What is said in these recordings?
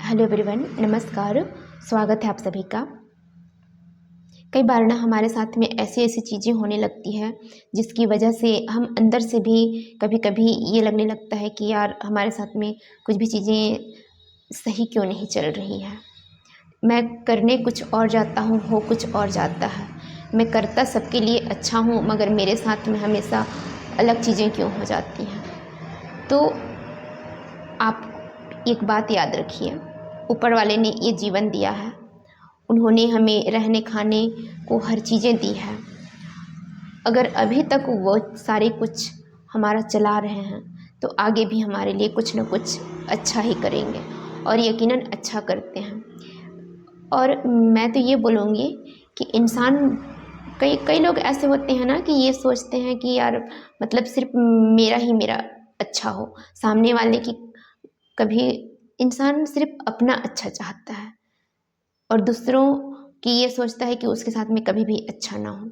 Hello everyone, नमस्कार। स्वागत है आप सभी का। कई बार ना हमारे साथ में ऐसी ऐसी चीज़ें होने लगती है जिसकी वजह से हम अंदर से भी कभी कभी ये लगने लगता है कि यार हमारे साथ में कुछ भी चीज़ें सही क्यों नहीं चल रही हैं। मैं करने कुछ और जाता हूँ, हो कुछ और जाता है। मैं करता सबके लिए अच्छा हूँ, मगर मेरे साथ में हमेशा अलग चीज़ें क्यों हो जाती हैं। तो आप एक बात याद रखिए, ऊपर वाले ने ये जीवन दिया है, उन्होंने हमें रहने खाने को हर चीज़ें दी है। अगर अभी तक वो सारे कुछ हमारा चला रहे हैं तो आगे भी हमारे लिए कुछ न कुछ अच्छा ही करेंगे और यकीनन अच्छा करते हैं। और मैं तो ये बोलूँगी कि इंसान, कई कई लोग ऐसे होते हैं ना कि ये सोचते हैं कि यार मतलब सिर्फ मेरा अच्छा हो, सामने वाले की कभी इंसान सिर्फ अपना अच्छा चाहता है और दूसरों की ये सोचता है कि उसके साथ में कभी भी अच्छा ना हो।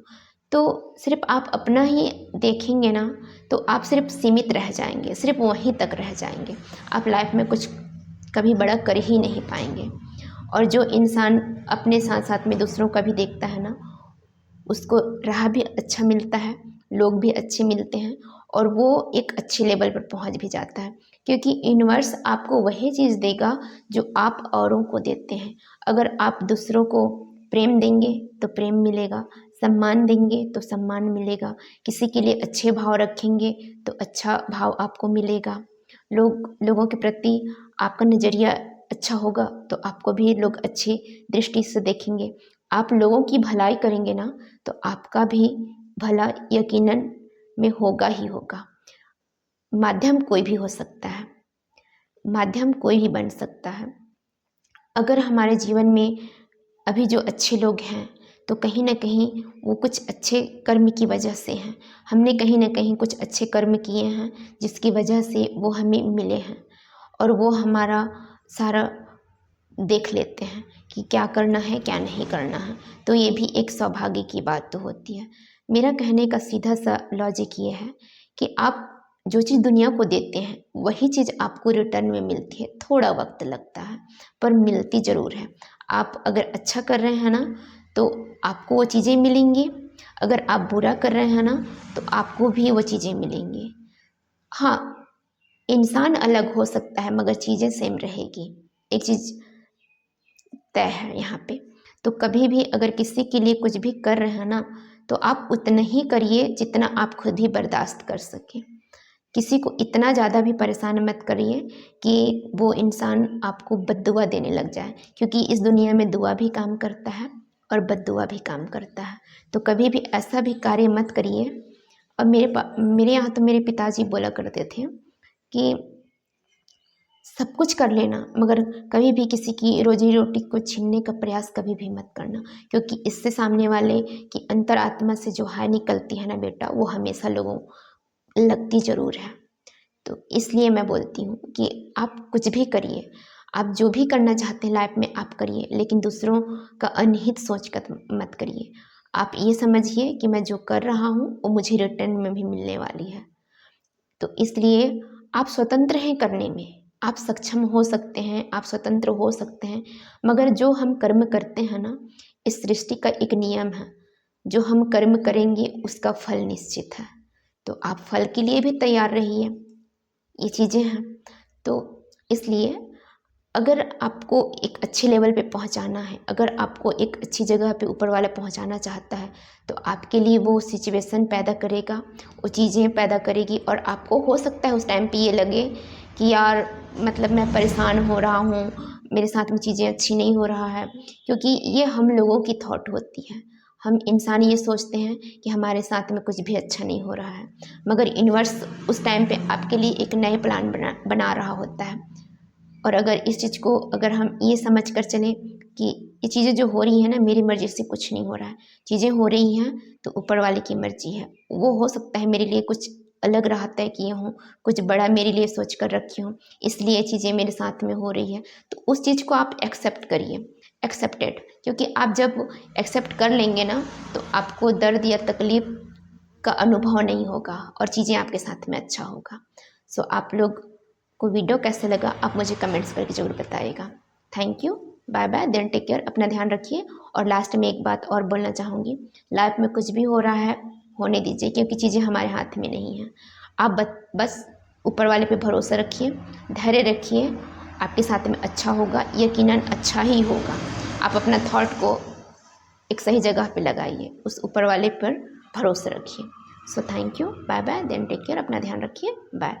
तो सिर्फ आप अपना ही देखेंगे ना तो आप सिर्फ सीमित रह जाएंगे, सिर्फ वहीं तक रह जाएंगे। आप लाइफ में कुछ कभी बड़ा कर ही नहीं पाएंगे। और जो इंसान अपने साथ साथ में दूसरों का भी देखता है ना, उसको राह भी अच्छा मिलता है, लोग भी अच्छे मिलते हैं और वो एक अच्छे लेवल पर पहुंच भी जाता है। क्योंकि यूनिवर्स आपको वही चीज़ देगा जो आप औरों को देते हैं। अगर आप दूसरों को प्रेम देंगे तो प्रेम मिलेगा, सम्मान देंगे तो सम्मान मिलेगा, किसी के लिए अच्छे भाव रखेंगे तो अच्छा भाव आपको मिलेगा। लोगों के प्रति आपका नज़रिया अच्छा होगा तो आपको भी लोग अच्छी दृष्टि से देखेंगे। आप लोगों की भलाई करेंगे ना तो आपका भी भला यकीनन में होगा ही होगा। माध्यम कोई भी हो सकता है, माध्यम कोई भी बन सकता है। अगर हमारे जीवन में अभी जो अच्छे लोग हैं तो कहीं ना कहीं वो कुछ अच्छे कर्म की वजह से हैं। हमने कहीं ना कहीं कुछ अच्छे कर्म किए हैं जिसकी वजह से वो हमें मिले हैं और वो हमारा सारा देख लेते हैं कि क्या करना है क्या नहीं करना है। तो ये भी एक सौभाग्य की बात तो होती है। मेरा कहने का सीधा सा लॉजिक ये है कि आप जो चीज़ दुनिया को देते हैं वही चीज़ आपको रिटर्न में मिलती है। थोड़ा वक्त लगता है पर मिलती ज़रूर है। आप अगर अच्छा कर रहे हैं ना तो आपको वो चीज़ें मिलेंगी, अगर आप बुरा कर रहे हैं ना तो आपको भी वो चीज़ें मिलेंगी। हाँ, इंसान अलग हो सकता है मगर चीज़ें सेम रहेगी। एक चीज़ तय है यहाँ पे। तो कभी भी अगर किसी के लिए कुछ भी कर रहे हैं ना तो आप उतना ही करिए जितना आप खुद ही बर्दाश्त कर सकें। किसी को इतना ज़्यादा भी परेशान मत करिए कि वो इंसान आपको बद्दुआ देने लग जाए, क्योंकि इस दुनिया में दुआ भी काम करता है और बद्दुआ भी काम करता है। तो कभी भी ऐसा भी कार्य मत करिए। और मेरे यहाँ तो मेरे पिताजी बोला करते थे कि सब कुछ कर लेना मगर कभी भी किसी की रोजी रोटी को छीनने का प्रयास कभी भी मत करना, क्योंकि इससे सामने वाले की अंतरात्मा से जो हाय निकलती है ना बेटा, वो हमेशा लोगों लगती ज़रूर है। तो इसलिए मैं बोलती हूँ कि आप कुछ भी करिए, आप जो भी करना चाहते हैं लाइफ में आप करिए, लेकिन दूसरों का अनहित सोच कर मत करिए। आप ये समझिए कि मैं जो कर रहा हूँ वो मुझे रिटर्न में भी मिलने वाली है। तो इसलिए आप स्वतंत्र हैं करने में, आप सक्षम हो सकते हैं, आप स्वतंत्र हो सकते हैं। मगर जो हम कर्म करते हैं ना, इस सृष्टि का एक नियम है, जो हम कर्म करेंगे उसका फल निश्चित है। तो आप फल के लिए भी तैयार रहिए। ये चीज़ें हैं। तो इसलिए अगर आपको एक अच्छे लेवल पे पहुंचाना है, अगर आपको एक अच्छी जगह पे ऊपर वाला पहुंचाना चाहता है तो आपके लिए वो सिचुएशन पैदा करेगा, वो चीज़ें पैदा करेगी। और आपको हो सकता है उस टाइम पे ये लगे कि यार मतलब मैं परेशान हो रहा हूँ, मेरे साथ में चीज़ें अच्छी नहीं हो रहा है, क्योंकि ये हम लोगों की थॉट होती है। हम इंसान ये सोचते हैं कि हमारे साथ में कुछ भी अच्छा नहीं हो रहा है, मगर यूनिवर्स उस टाइम पे आपके लिए एक नए प्लान बना रहा होता है। और अगर इस चीज़ को अगर हम ये समझ कर चलें कि ये चीज़ें जो हो रही हैं ना मेरी मर्ज़ी से कुछ नहीं हो रहा है, चीज़ें हो रही हैं तो ऊपर वाले की मर्ज़ी है। वो हो सकता है मेरे लिए कुछ अलग राह तय किए हों, कुछ बड़ा मेरे लिए सोच कर रखी हों, इसलिए ये चीज़ें मेरे साथ में हो रही है। तो उस चीज़ को आप एक्सेप्ट करिए, एक्सेप्टेड। क्योंकि आप जब एक्सेप्ट कर लेंगे ना तो आपको दर्द या तकलीफ़ का अनुभव नहीं होगा और चीज़ें आपके साथ में अच्छा होगा। सो आप लोग को वीडियो कैसे लगा आप मुझे कमेंट्स करके ज़रूर बताइएगा। Thank you, bye bye, then take care, अपना ध्यान रखिए। और लास्ट में एक बात और बोलना चाहूँगी, लाइफ में कुछ भी हो रहा है होने दीजिए, क्योंकि चीज़ें हमारे हाथ में नहीं हैं। आप बस ऊपर वाले पे भरोसा रखिए, धैर्य रखिए, आपके साथ में अच्छा होगा, यकीनन अच्छा ही होगा। आप अपना थॉट को एक सही जगह पे लगाइए, उस ऊपर वाले पर भरोसा रखिए। So thank you, bye bye, then take care, अपना ध्यान रखिए, बाय।